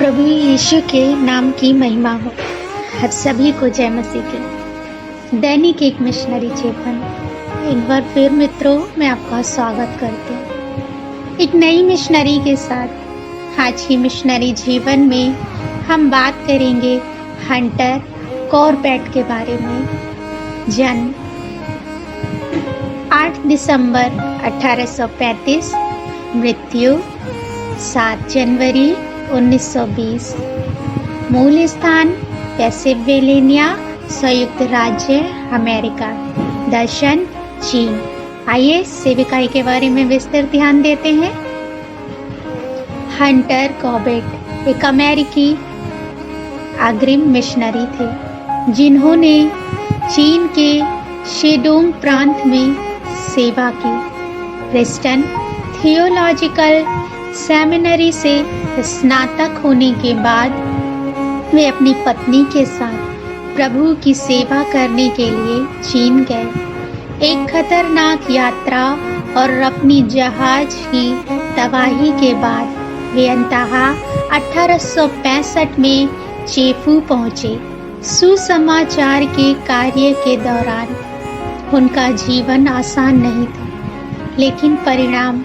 प्रभु यीशु के नाम की महिमा हो। आप सभी को जय मसीह की। दैनिक एक मिशनरी जीवन, एक बार फिर मित्रों मैं आपका स्वागत करती हूँ एक नई मिशनरी के साथ। आज की मिशनरी जीवन में हम बात करेंगे हंटर कॉर्बेट के बारे में। जन्म 8 दिसंबर 1835, मृत्यु 7 जनवरी 1920। मूल स्थान पेंसिल्वेनिया, संयुक्त राज्य अमेरिका। दर्शन चीन। आइए सेविकाई के बारे में विस्तृत ध्यान देते हैं। हंटर कॉर्बेट एक अमेरिकी अग्रिम मिशनरी थे जिन्होंने चीन के शेडोंग प्रांत में सेवा की। प्रिंसटन थियोलॉजिकल सेमिनरी से स्नातक होने के बाद वे अपनी पत्नी के साथ प्रभु की सेवा करने के लिए चीन गए। एक खतरनाक यात्रा और अपनी जहाज की तबाही के बाद वे अंततः 1865 में चेफू पहुंचे। सुसमाचार के कार्य के दौरान उनका जीवन आसान नहीं था, लेकिन परिणाम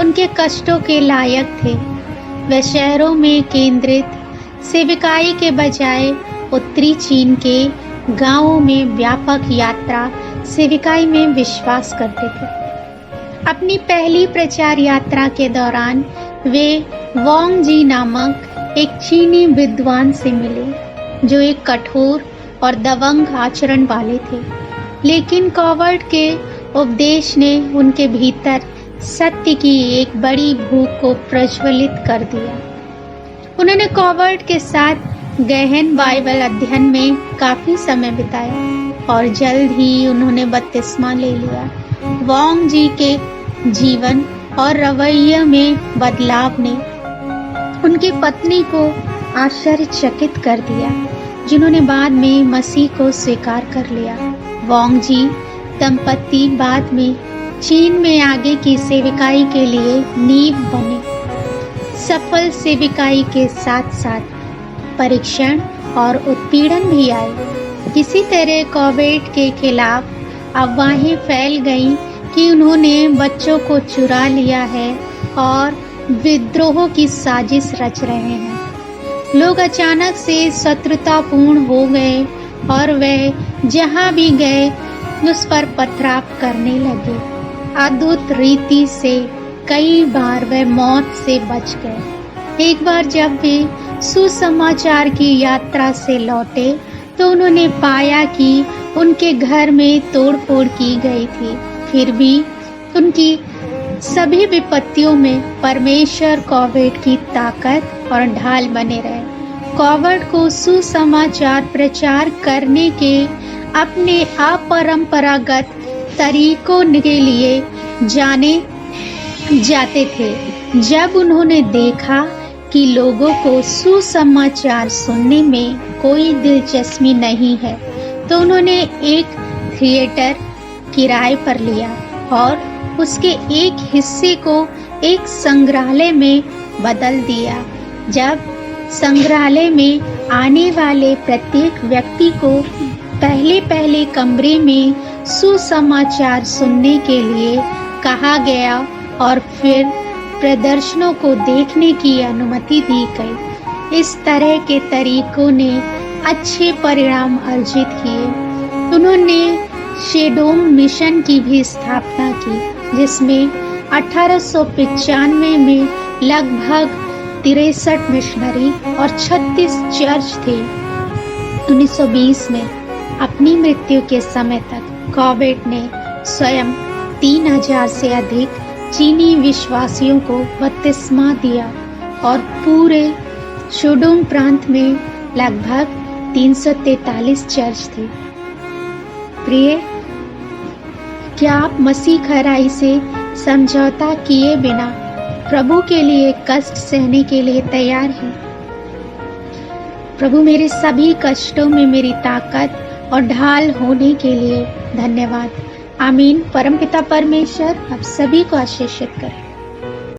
उनके कष्टों के लायक थे। वे शहरों में केंद्रित सेविकाई के बजाय उत्तरी चीन के गांवों में व्यापक यात्रा सेविकाई में विश्वास करते थे। अपनी पहली प्रचार यात्रा के दौरान वे वांग जी नामक एक चीनी विद्वान से मिले, जो एक कठोर और दबंग आचरण वाले थे। लेकिन कॉर्बेट के उपदेश ने उनके भीतर सत्य की एक बड़ी भूख को प्रज्वलित कर दिया। उन्होंने कॉर्बेट के साथ गहन बाइबल अध्ययन में काफी समय बिताया और जल्द ही उन्होंने बपतिस्मा ले लिया। वांग जी के जीवन और रवैये में बदलाव ने उनकी पत्नी को आश्चर्यचकित कर दिया, जिन्होंने बाद में मसीह को स्वीकार कर लिया। वांग जी दंपति बाद में चीन में आगे की सेविकाई के लिए नींव बने। सफल सेविकाई के साथ साथ परीक्षण और उत्पीड़न भी आए। किसी तरह कॉर्बेट के खिलाफ अफवाहें फैल गईं कि उन्होंने बच्चों को चुरा लिया है और विद्रोह की साजिश रच रहे हैं। लोग अचानक से शत्रुतापूर्ण हो गए और वे जहां भी गए उस पर पथराव करने लगे। अद्भुत रीति से कई बार वे मौत से बच गए। एक बार जब वे सुसमाचार की यात्रा से लौटे तो उन्होंने पाया कि उनके घर में तोड़फोड़ की गई थी। फिर भी उनकी सभी विपत्तियों में परमेश्वर कॉर्बेट की ताकत और ढाल बने रहे। कॉर्बेट को सुसमाचार प्रचार करने के अपने अपरंपरागत तरीकों के लिए जाने जाते थे। जब उन्होंने देखा कि लोगों को सुसमाचार सुनने में कोई दिलचस्पी नहीं है, तो उन्होंने एक थिएटर किराए पर लिया और उसके एक हिस्से को एक संग्रहालय में बदल दिया। जब संग्रहालय में आने वाले प्रत्येक व्यक्ति को पहले कमरे में सुसमाचार सुनने के लिए कहा गया और फिर प्रदर्शनों को देखने की अनुमति दी गई। इस तरह के तरीकों ने अच्छे परिणाम अर्जित किए। उन्होंने शेडोंग मिशन की भी स्थापना की, जिसमें 1895 में लगभग 63 मिशनरी और 36 चर्च थे। 1920 में अपनी मृत्यु के समय तक कॉर्बेट ने स्वयं 3000 से अधिक चीनी विश्वासियों को बपतिस्मा दिया और पूरे शेडोंग प्रांत में लगभग 343 चर्च थे। प्रिय, क्या आप मसीह खराई से समझौता किए बिना प्रभु के लिए कष्ट सहने के लिए तैयार हैं? प्रभु मेरे सभी कष्टों में मेरी ताकत और ढाल होने के लिए धन्यवाद। आमीन। परमपिता परमेश्वर आप सभी को आशीषित करे।